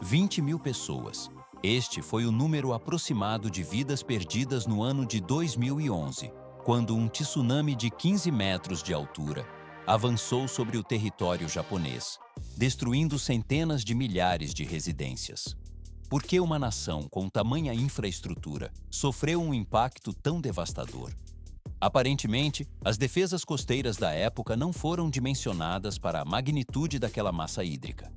20 mil pessoas. Este foi o número aproximado de vidas perdidas no ano de 2011, quando um tsunami de 15 metros de altura avançou sobre o território japonês, destruindo centenas de milhares de residências. Por que uma nação com tamanha infraestrutura sofreu um impacto tão devastador? Aparentemente, as defesas costeiras da época não foram dimensionadas para a magnitude daquela massa hídrica.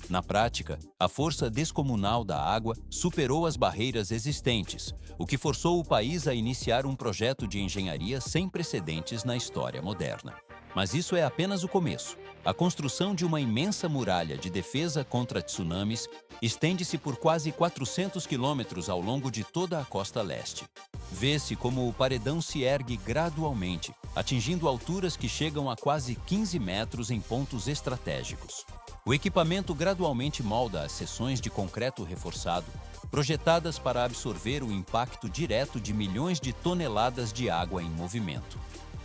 Na prática, a força descomunal da água superou as barreiras existentes, o que forçou o país a iniciar um projeto de engenharia sem precedentes na história moderna. Mas isso é apenas o começo. A construção de uma imensa muralha de defesa contra tsunamis estende-se por quase 400 quilômetros ao longo de toda a costa leste. Vê-se como o paredão se ergue gradualmente, atingindo alturas que chegam a quase 15 metros em pontos estratégicos. O equipamento gradualmente molda as seções de concreto reforçado, projetadas para absorver o impacto direto de milhões de toneladas de água em movimento.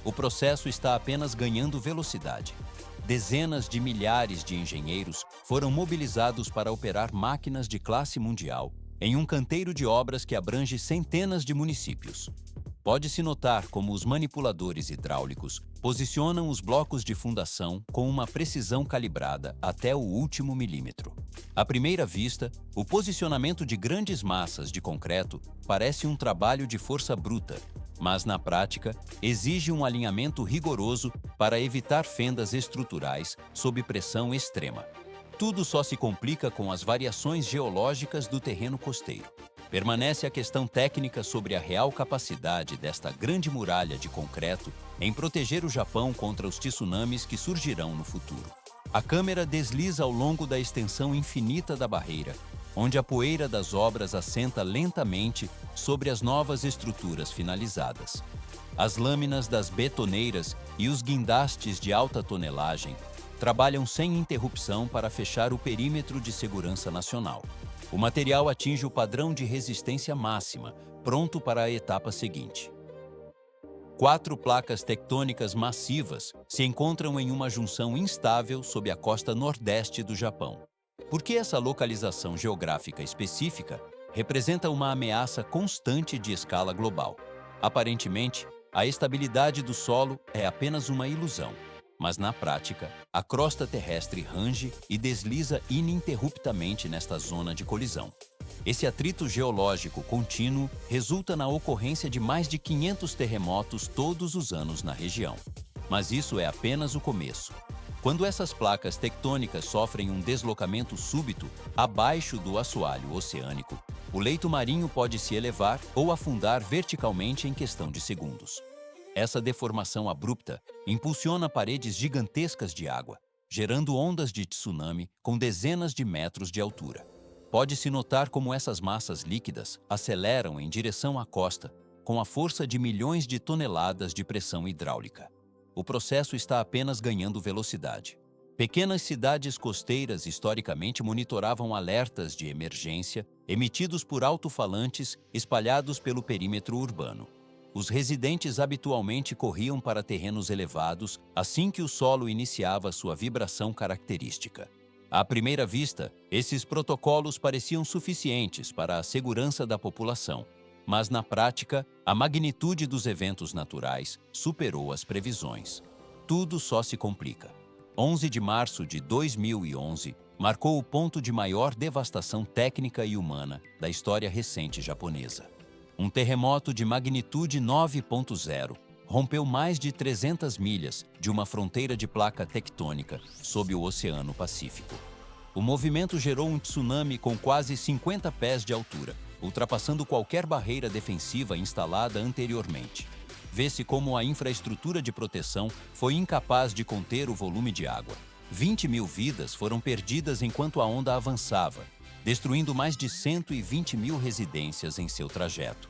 O processo está apenas ganhando velocidade. Dezenas de milhares de engenheiros foram mobilizados para operar máquinas de classe mundial em um canteiro de obras que abrange centenas de municípios. Pode-se notar como os manipuladores hidráulicos posicionam os blocos de fundação com uma precisão calibrada até o último milímetro. À primeira vista, o posicionamento de grandes massas de concreto parece um trabalho de força bruta, mas na prática exige um alinhamento rigoroso para evitar fendas estruturais sob pressão extrema. Tudo só se complica com as variações geológicas do terreno costeiro. Permanece a questão técnica sobre a real capacidade desta grande muralha de concreto em proteger o Japão contra os tsunamis que surgirão no futuro. A câmera desliza ao longo da extensão infinita da barreira, onde a poeira das obras assenta lentamente sobre as novas estruturas finalizadas. As lâminas das betoneiras e os guindastes de alta tonelagem trabalham sem interrupção para fechar o perímetro de segurança nacional. O material atinge o padrão de resistência máxima, pronto para a etapa seguinte. 4 placas tectônicas massivas se encontram em uma junção instável sob a costa nordeste do Japão. Porque essa localização geográfica específica representa uma ameaça constante de escala global. Aparentemente, a estabilidade do solo é apenas uma ilusão, mas na prática, a crosta terrestre range e desliza ininterruptamente nesta zona de colisão. Esse atrito geológico contínuo resulta na ocorrência de mais de 500 terremotos todos os anos na região. Mas isso é apenas o começo. Quando essas placas tectônicas sofrem um deslocamento súbito abaixo do assoalho oceânico, o leito marinho pode se elevar ou afundar verticalmente em questão de segundos. Essa deformação abrupta impulsiona paredes gigantescas de água, gerando ondas de tsunami com dezenas de metros de altura. Pode-se notar como essas massas líquidas aceleram em direção à costa, com a força de milhões de toneladas de pressão hidráulica. O processo está apenas ganhando velocidade. Pequenas cidades costeiras historicamente monitoravam alertas de emergência emitidos por alto-falantes espalhados pelo perímetro urbano. Os residentes habitualmente corriam para terrenos elevados assim que o solo iniciava sua vibração característica. À primeira vista, esses protocolos pareciam suficientes para a segurança da população, mas na prática, a magnitude dos eventos naturais superou as previsões. Tudo só se complica. 11 de março de 2011 marcou o ponto de maior devastação técnica e humana da história recente japonesa. Um terremoto de magnitude 9.0 rompeu mais de 300 milhas de uma fronteira de placa tectônica sob o Oceano Pacífico. O movimento gerou um tsunami com quase 50 pés de altura, ultrapassando qualquer barreira defensiva instalada anteriormente. Vê-se como a infraestrutura de proteção foi incapaz de conter o volume de água. 20 mil vidas foram perdidas enquanto a onda avançava, destruindo mais de 120 mil residências em seu trajeto.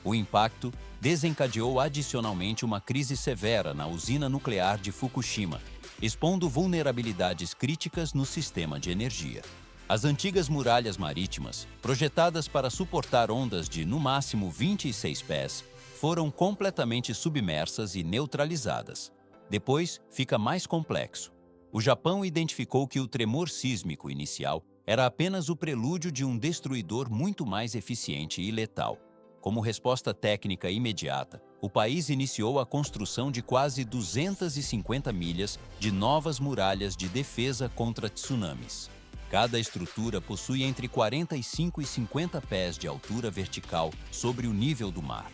O impacto desencadeou adicionalmente uma crise severa na usina nuclear de Fukushima, expondo vulnerabilidades críticas no sistema de energia. As antigas muralhas marítimas, projetadas para suportar ondas de no máximo 26 pés, foram completamente submersas e neutralizadas. Depois, fica mais complexo. O Japão identificou que o tremor sísmico inicial era apenas o prelúdio de um destruidor muito mais eficiente e letal. Como resposta técnica imediata, o país iniciou a construção de quase 250 milhas de novas muralhas de defesa contra tsunamis. Cada estrutura possui entre 45 e 50 pés de altura vertical sobre o nível do mar.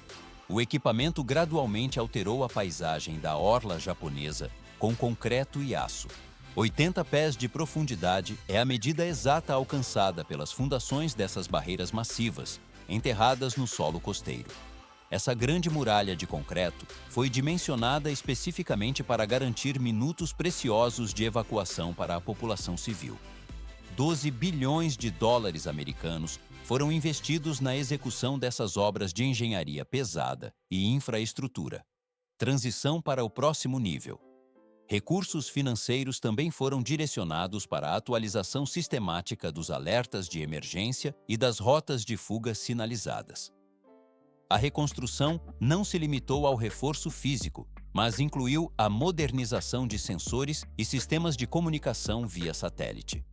O equipamento gradualmente alterou a paisagem da orla japonesa com concreto e aço. 80 pés de profundidade é a medida exata alcançada pelas fundações dessas barreiras massivas, enterradas no solo costeiro. Essa grande muralha de concreto foi dimensionada especificamente para garantir minutos preciosos de evacuação para a população civil. 12 bilhões de dólares americanos foram investidos na execução dessas obras de engenharia pesada e infraestrutura. Transição para o próximo nível. Recursos financeiros também foram direcionados para a atualização sistemática dos alertas de emergência e das rotas de fuga sinalizadas. A reconstrução não se limitou ao reforço físico, mas incluiu a modernização de sensores e sistemas de comunicação via satélite.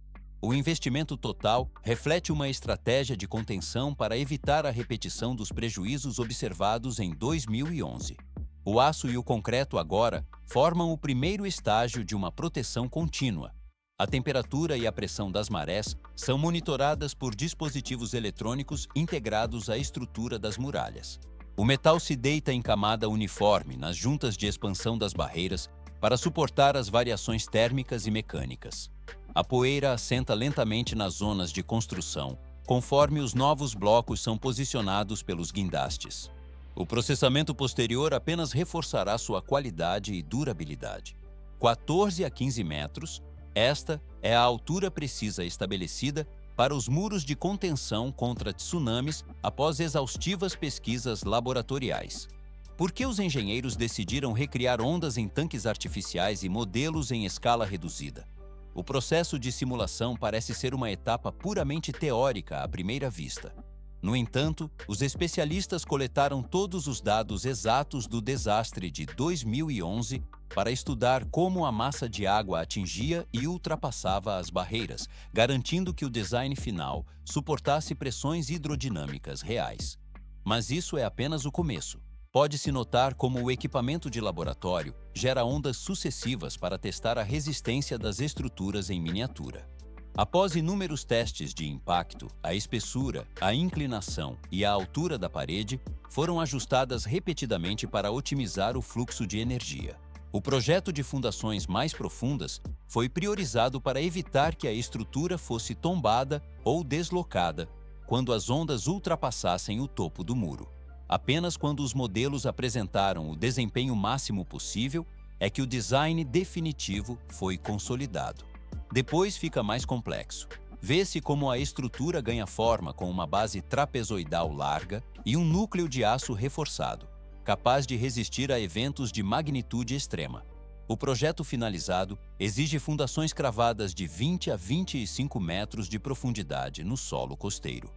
O investimento total reflete uma estratégia de contenção para evitar a repetição dos prejuízos observados em 2011. O aço e o concreto agora formam o primeiro estágio de uma proteção contínua. A temperatura e a pressão das marés são monitoradas por dispositivos eletrônicos integrados à estrutura das muralhas. O metal se deita em camada uniforme nas juntas de expansão das barreiras para suportar as variações térmicas e mecânicas. A poeira assenta lentamente nas zonas de construção, conforme os novos blocos são posicionados pelos guindastes. O processamento posterior apenas reforçará sua qualidade e durabilidade. 14 a 15 metros, esta é a altura precisa estabelecida para os muros de contenção contra tsunamis após exaustivas pesquisas laboratoriais. Por que os engenheiros decidiram recriar ondas em tanques artificiais e modelos em escala reduzida? O processo de simulação parece ser uma etapa puramente teórica à primeira vista. No entanto, os especialistas coletaram todos os dados exatos do desastre de 2011 para estudar como a massa de água atingia e ultrapassava as barreiras, garantindo que o design final suportasse pressões hidrodinâmicas reais. Mas isso é apenas o começo. Pode-se notar como o equipamento de laboratório gera ondas sucessivas para testar a resistência das estruturas em miniatura. Após inúmeros testes de impacto, a espessura, a inclinação e a altura da parede foram ajustadas repetidamente para otimizar o fluxo de energia. O projeto de fundações mais profundas foi priorizado para evitar que a estrutura fosse tombada ou deslocada quando as ondas ultrapassassem o topo do muro. Apenas quando os modelos apresentaram o desempenho máximo possível é que o design definitivo foi consolidado. Depois fica mais complexo. Vê-se como a estrutura ganha forma com uma base trapezoidal larga e um núcleo de aço reforçado, capaz de resistir a eventos de magnitude extrema. O projeto finalizado exige fundações cravadas de 20 a 25 metros de profundidade no solo costeiro.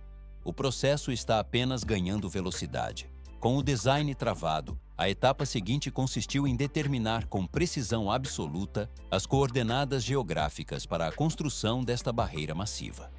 O processo está apenas ganhando velocidade. Com o design travado, a etapa seguinte consistiu em determinar com precisão absoluta as coordenadas geográficas para a construção desta barreira massiva.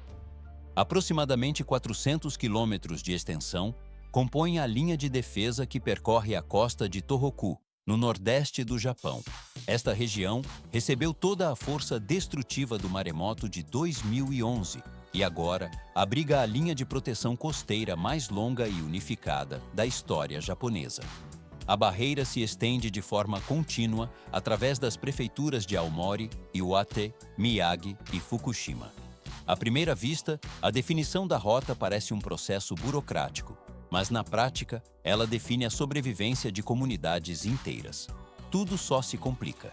Aproximadamente 400 quilômetros de extensão compõem a linha de defesa que percorre a costa de Tohoku, no nordeste do Japão. Esta região recebeu toda a força destrutiva do maremoto de 2011 e agora abriga a linha de proteção costeira mais longa e unificada da história japonesa. A barreira se estende de forma contínua através das prefeituras de Aomori, Iwate, Miyagi e Fukushima. À primeira vista, a definição da rota parece um processo burocrático, mas na prática, ela define a sobrevivência de comunidades inteiras. Tudo só se complica.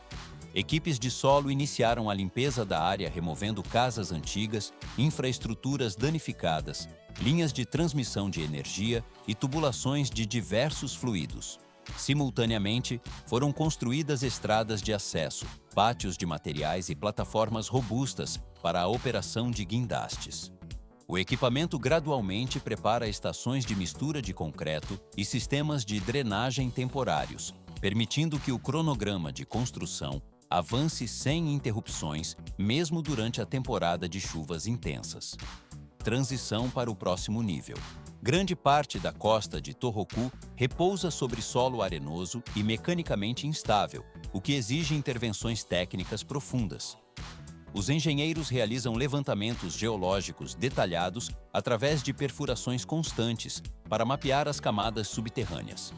Equipes de solo iniciaram a limpeza da área removendo casas antigas, infraestruturas danificadas, linhas de transmissão de energia e tubulações de diversos fluidos. Simultaneamente, foram construídas estradas de acesso, pátios de materiais e plataformas robustas para a operação de guindastes. O equipamento gradualmente prepara estações de mistura de concreto e sistemas de drenagem temporários, permitindo que o cronograma de construção avance sem interrupções, mesmo durante a temporada de chuvas intensas. Transição para o próximo nível. Grande parte da costa de Tohoku repousa sobre solo arenoso e mecanicamente instável, o que exige intervenções técnicas profundas. Os engenheiros realizam levantamentos geológicos detalhados através de perfurações constantes para mapear as camadas subterrâneas.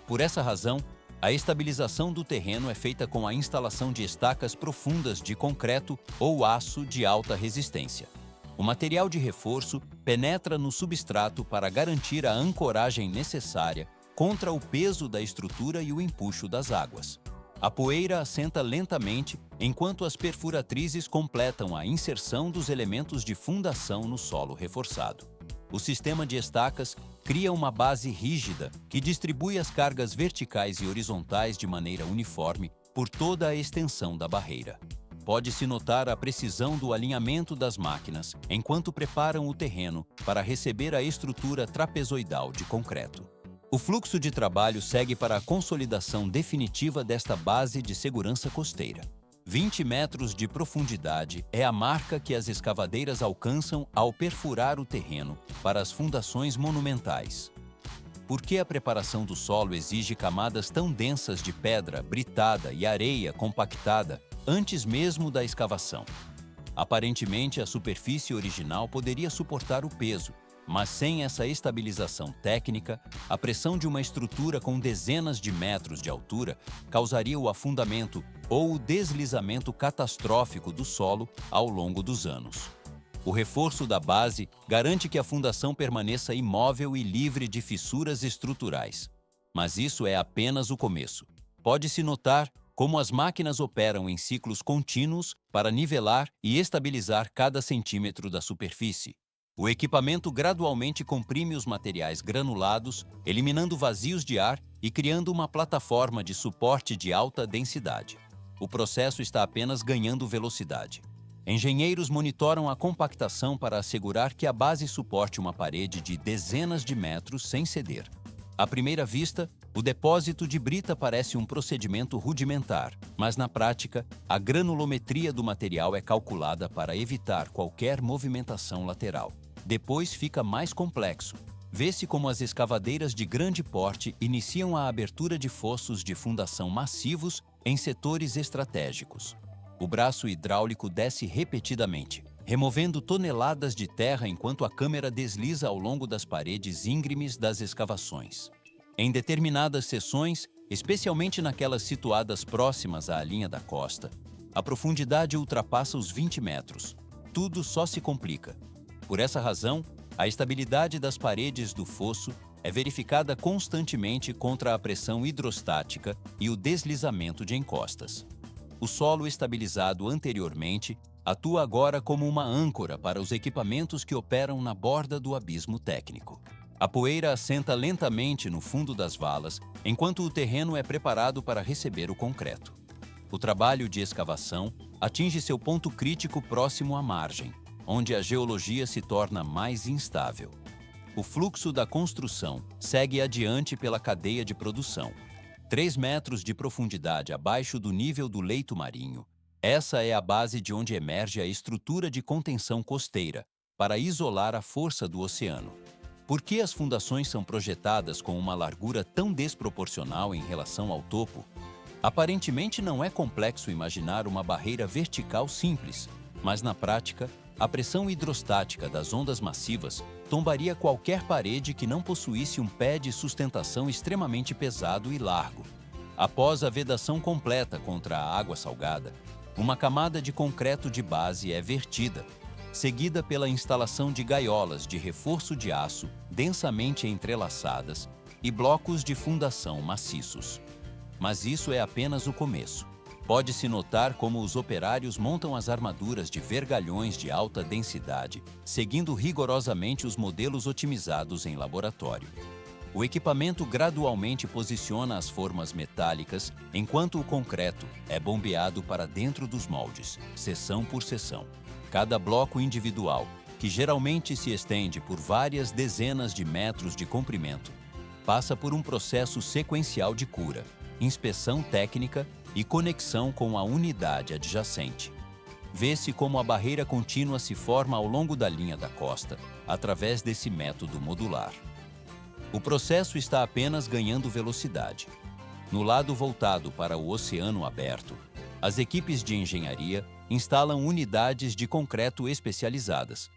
Por essa razão, a estabilização do terreno é feita com a instalação de estacas profundas de concreto ou aço de alta resistência. O material de reforço penetra no substrato para garantir a ancoragem necessária contra o peso da estrutura e o empuxo das águas. A poeira assenta lentamente enquanto as perfuratrizes completam a inserção dos elementos de fundação no solo reforçado. O sistema de estacas cria uma base rígida que distribui as cargas verticais e horizontais de maneira uniforme por toda a extensão da barreira. Pode-se notar a precisão do alinhamento das máquinas enquanto preparam o terreno para receber a estrutura trapezoidal de concreto. O fluxo de trabalho segue para a consolidação definitiva desta base de segurança costeira. 20 metros de profundidade é a marca que as escavadeiras alcançam ao perfurar o terreno para as fundações monumentais. Por que a preparação do solo exige camadas tão densas de pedra, britada e areia compactada antes mesmo da escavação? Aparentemente, a superfície original poderia suportar o peso, mas sem essa estabilização técnica, a pressão de uma estrutura com dezenas de metros de altura causaria o afundamento ou o deslizamento catastrófico do solo ao longo dos anos. O reforço da base garante que a fundação permaneça imóvel e livre de fissuras estruturais. Mas isso é apenas o começo. Pode-se notar como as máquinas operam em ciclos contínuos para nivelar e estabilizar cada centímetro da superfície. O equipamento gradualmente comprime os materiais granulados, eliminando vazios de ar e criando uma plataforma de suporte de alta densidade. O processo está apenas ganhando velocidade. Engenheiros monitoram a compactação para assegurar que a base suporte uma parede de dezenas de metros sem ceder. À primeira vista, o depósito de brita parece um procedimento rudimentar, mas na prática, a granulometria do material é calculada para evitar qualquer movimentação lateral. Depois fica mais complexo. Vê-se como as escavadeiras de grande porte iniciam a abertura de fossos de fundação massivos em setores estratégicos. O braço hidráulico desce repetidamente, removendo toneladas de terra enquanto a câmera desliza ao longo das paredes íngremes das escavações. Em determinadas seções, especialmente naquelas situadas próximas à linha da costa, a profundidade ultrapassa os 20 metros. Tudo só se complica. Por essa razão, a estabilidade das paredes do fosso é verificada constantemente contra a pressão hidrostática e o deslizamento de encostas. O solo estabilizado anteriormente atua agora como uma âncora para os equipamentos que operam na borda do abismo técnico. A poeira assenta lentamente no fundo das valas, enquanto o terreno é preparado para receber o concreto. O trabalho de escavação atinge seu ponto crítico próximo à margem, onde a geologia se torna mais instável. O fluxo da construção segue adiante pela cadeia de produção. 3 metros de profundidade abaixo do nível do leito marinho, essa é a base de onde emerge a estrutura de contenção costeira, para isolar a força do oceano. Por que as fundações são projetadas com uma largura tão desproporcional em relação ao topo? Aparentemente não é complexo imaginar uma barreira vertical simples, mas na prática, a pressão hidrostática das ondas massivas tombaria qualquer parede que não possuísse um pé de sustentação extremamente pesado e largo. Após a vedação completa contra a água salgada, uma camada de concreto de base é vertida, seguida pela instalação de gaiolas de reforço de aço densamente entrelaçadas e blocos de fundação maciços. Mas isso é apenas o começo. Pode-se notar como os operários montam as armaduras de vergalhões de alta densidade, seguindo rigorosamente os modelos otimizados em laboratório. O equipamento gradualmente posiciona as formas metálicas, enquanto o concreto é bombeado para dentro dos moldes, seção por seção. Cada bloco individual, que geralmente se estende por várias dezenas de metros de comprimento, passa por um processo sequencial de cura, inspeção técnica e conexão com a unidade adjacente. Vê-se como a barreira contínua se forma ao longo da linha da costa, através desse método modular. O processo está apenas ganhando velocidade. No lado voltado para o oceano aberto, as equipes de engenharia instalam unidades de concreto especializadas,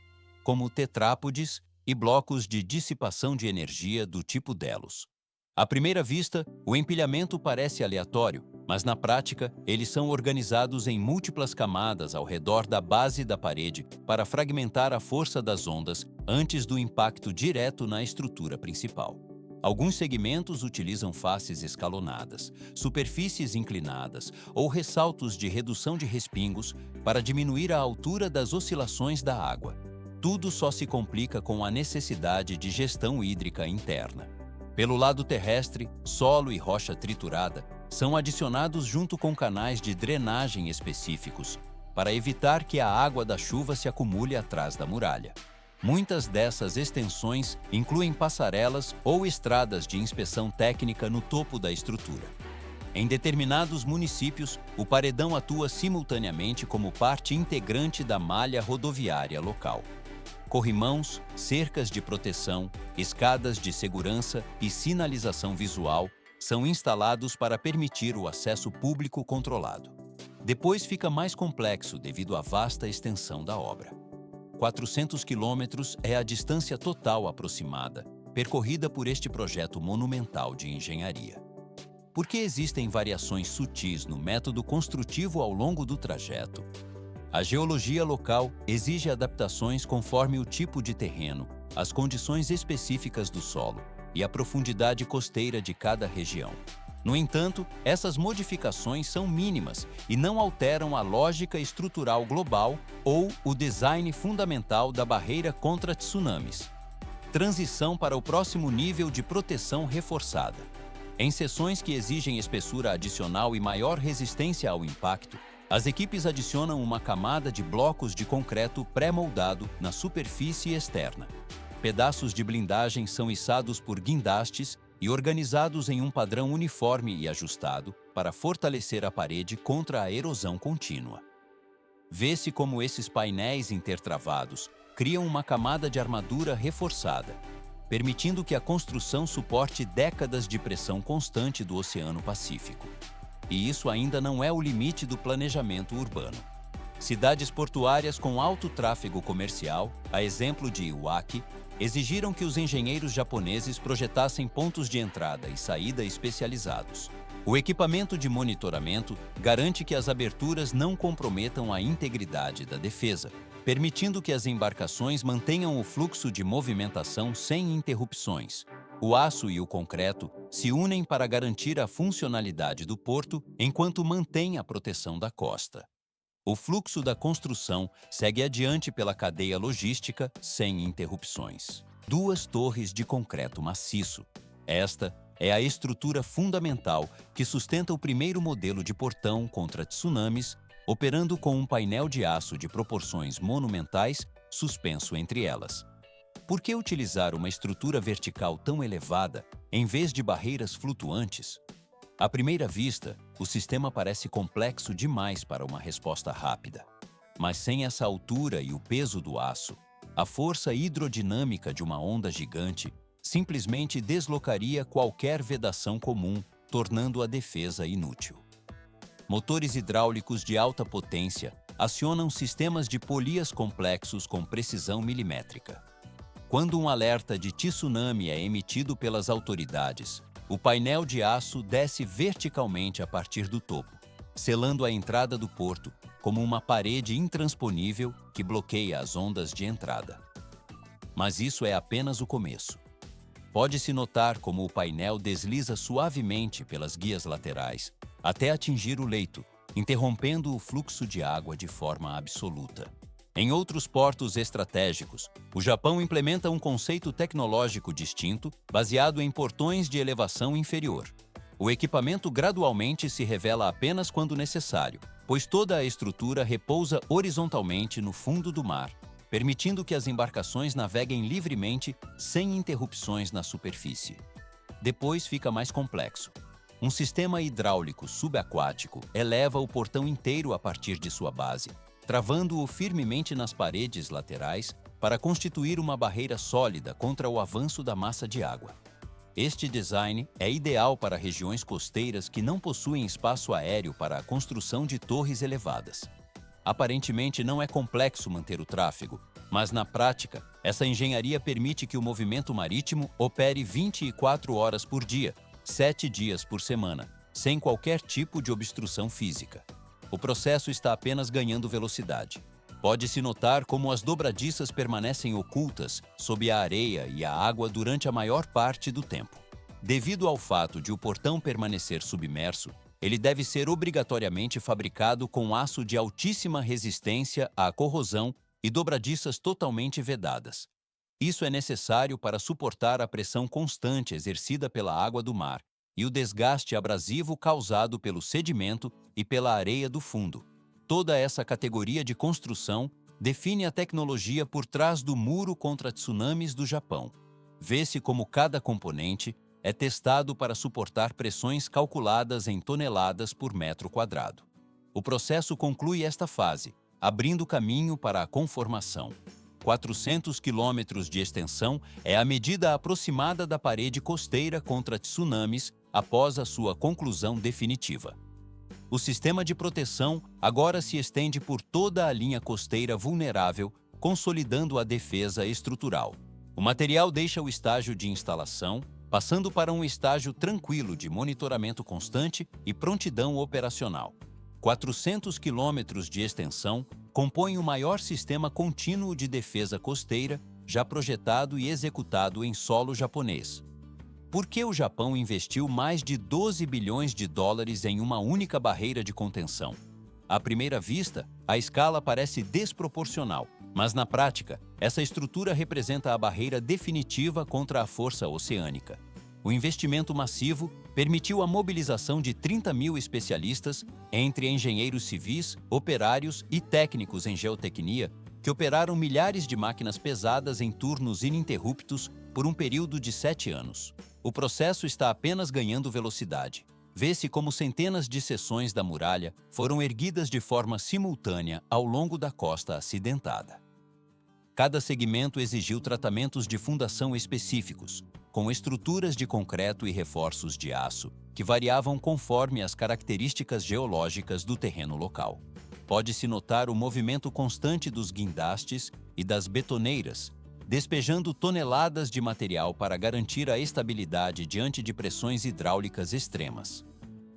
como tetrápodes e blocos de dissipação de energia do tipo Delos. À primeira vista, o empilhamento parece aleatório, mas na prática, eles são organizados em múltiplas camadas ao redor da base da parede para fragmentar a força das ondas antes do impacto direto na estrutura principal. Alguns segmentos utilizam faces escalonadas, superfícies inclinadas ou ressaltos de redução de respingos para diminuir a altura das oscilações da água. Tudo só se complica com a necessidade de gestão hídrica interna. Pelo lado terrestre, solo e rocha triturada são adicionados junto com canais de drenagem específicos para evitar que a água da chuva se acumule atrás da muralha. Muitas dessas extensões incluem passarelas ou estradas de inspeção técnica no topo da estrutura. Em determinados municípios, o paredão atua simultaneamente como parte integrante da malha rodoviária local. Corrimãos, cercas de proteção, escadas de segurança e sinalização visual são instalados para permitir o acesso público controlado. Depois fica mais complexo devido à vasta extensão da obra. 400 quilômetros é a distância total aproximada, percorrida por este projeto monumental de engenharia. Por que existem variações sutis no método construtivo ao longo do trajeto? A geologia local exige adaptações conforme o tipo de terreno, as condições específicas do solo e a profundidade costeira de cada região. No entanto, essas modificações são mínimas e não alteram a lógica estrutural global ou o design fundamental da barreira contra tsunamis. Transição para o próximo nível de proteção reforçada. Em seções que exigem espessura adicional e maior resistência ao impacto, as equipes adicionam uma camada de blocos de concreto pré-moldado na superfície externa. Pedaços de blindagem são içados por guindastes e organizados em um padrão uniforme e ajustado para fortalecer a parede contra a erosão contínua. Vê-se como esses painéis intertravados criam uma camada de armadura reforçada, permitindo que a construção suporte décadas de pressão constante do Oceano Pacífico. E isso ainda não é o limite do planejamento urbano. Cidades portuárias com alto tráfego comercial, a exemplo de Iwaki, exigiram que os engenheiros japoneses projetassem pontos de entrada e saída especializados. O equipamento de monitoramento garante que as aberturas não comprometam a integridade da defesa, permitindo que as embarcações mantenham o fluxo de movimentação sem interrupções. O aço e o concreto se unem para garantir a funcionalidade do porto enquanto mantém a proteção da costa. O fluxo da construção segue adiante pela cadeia logística sem interrupções. 2 torres de concreto maciço. Esta é a estrutura fundamental que sustenta o primeiro modelo de portão contra tsunamis, operando com um painel de aço de proporções monumentais suspenso entre elas. Por que utilizar uma estrutura vertical tão elevada em vez de barreiras flutuantes? À primeira vista, o sistema parece complexo demais para uma resposta rápida. Mas sem essa altura e o peso do aço, a força hidrodinâmica de uma onda gigante simplesmente deslocaria qualquer vedação comum, tornando a defesa inútil. Motores hidráulicos de alta potência acionam sistemas de polias complexos com precisão milimétrica. Quando um alerta de tsunami é emitido pelas autoridades, o painel de aço desce verticalmente a partir do topo, selando a entrada do porto como uma parede intransponível que bloqueia as ondas de entrada. Mas isso é apenas o começo. Pode-se notar como o painel desliza suavemente pelas guias laterais até atingir o leito, interrompendo o fluxo de água de forma absoluta. Em outros portos estratégicos, o Japão implementa um conceito tecnológico distinto, baseado em portões de elevação inferior. O equipamento gradualmente se revela apenas quando necessário, pois toda a estrutura repousa horizontalmente no fundo do mar, permitindo que as embarcações naveguem livremente sem interrupções na superfície. Depois fica mais complexo. Um sistema hidráulico subaquático eleva o portão inteiro a partir de sua base, travando-o firmemente nas paredes laterais para constituir uma barreira sólida contra o avanço da massa de água. Este design é ideal para regiões costeiras que não possuem espaço aéreo para a construção de torres elevadas. Aparentemente não é complexo manter o tráfego, mas na prática, essa engenharia permite que o movimento marítimo opere 24 horas por dia, 7 dias por semana, sem qualquer tipo de obstrução física. O processo está apenas ganhando velocidade. Pode-se notar como as dobradiças permanecem ocultas sob a areia e a água durante a maior parte do tempo. Devido ao fato de o portão permanecer submerso, ele deve ser obrigatoriamente fabricado com aço de altíssima resistência à corrosão e dobradiças totalmente vedadas. Isso é necessário para suportar a pressão constante exercida pela água do mar e o desgaste abrasivo causado pelo sedimento e pela areia do fundo. Toda essa categoria de construção define a tecnologia por trás do muro contra tsunamis do Japão. Vê-se como cada componente é testado para suportar pressões calculadas em toneladas por metro quadrado. O processo conclui esta fase, abrindo caminho para a conformação. 400 quilômetros de extensão é a medida aproximada da parede costeira contra tsunamis após a sua conclusão definitiva. O sistema de proteção agora se estende por toda a linha costeira vulnerável, consolidando a defesa estrutural. O material deixa o estágio de instalação, passando para um estágio tranquilo de monitoramento constante e prontidão operacional. 400 quilômetros de extensão compõem o maior sistema contínuo de defesa costeira já projetado e executado em solo japonês. Por que o Japão investiu mais de 12 bilhões de dólares em uma única barreira de contenção? À primeira vista, a escala parece desproporcional, mas na prática, essa estrutura representa a barreira definitiva contra a força oceânica. O investimento massivo permitiu a mobilização de 30 mil especialistas, entre engenheiros civis, operários e técnicos em geotecnia, que operaram milhares de máquinas pesadas em turnos ininterruptos por um período de 7 anos. O processo está apenas ganhando velocidade. Vê-se como centenas de seções da muralha foram erguidas de forma simultânea ao longo da costa acidentada. Cada segmento exigiu tratamentos de fundação específicos, com estruturas de concreto e reforços de aço, que variavam conforme as características geológicas do terreno local. Pode-se notar o movimento constante dos guindastes e das betoneiras, despejando toneladas de material para garantir a estabilidade diante de pressões hidráulicas extremas.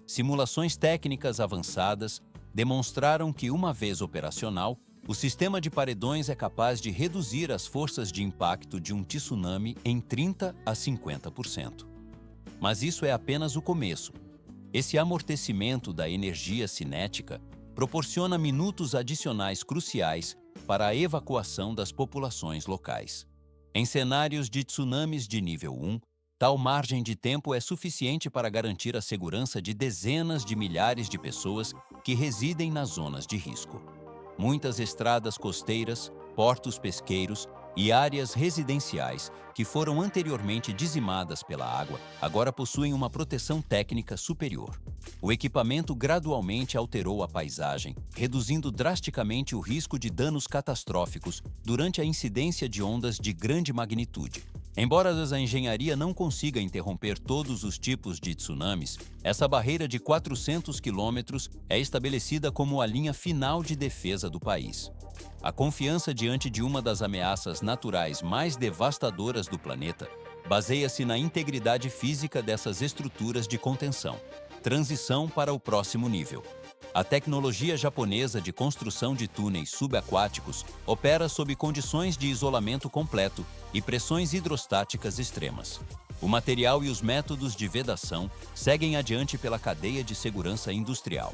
Simulações técnicas avançadas demonstraram que, uma vez operacional, o sistema de paredões é capaz de reduzir as forças de impacto de um tsunami em 30% a 50%. Mas isso é apenas o começo. Esse amortecimento da energia cinética proporciona minutos adicionais cruciais para a evacuação das populações locais. Em cenários de tsunamis de nível 1, tal margem de tempo é suficiente para garantir a segurança de dezenas de milhares de pessoas que residem nas zonas de risco. Muitas estradas costeiras, portos pesqueiros e áreas residenciais que foram anteriormente dizimadas pela água agora possuem uma proteção técnica superior. O equipamento gradualmente alterou a paisagem, reduzindo drasticamente o risco de danos catastróficos durante a incidência de ondas de grande magnitude. Embora a engenharia não consiga interromper todos os tipos de tsunamis, essa barreira de 400 quilômetros é estabelecida como a linha final de defesa do país. A confiança diante de uma das ameaças naturais mais devastadoras do planeta baseia-se na integridade física dessas estruturas de contenção. Transição para o próximo nível. A tecnologia japonesa de construção de túneis subaquáticos opera sob condições de isolamento completo e pressões hidrostáticas extremas. O material e os métodos de vedação seguem adiante pela cadeia de segurança industrial.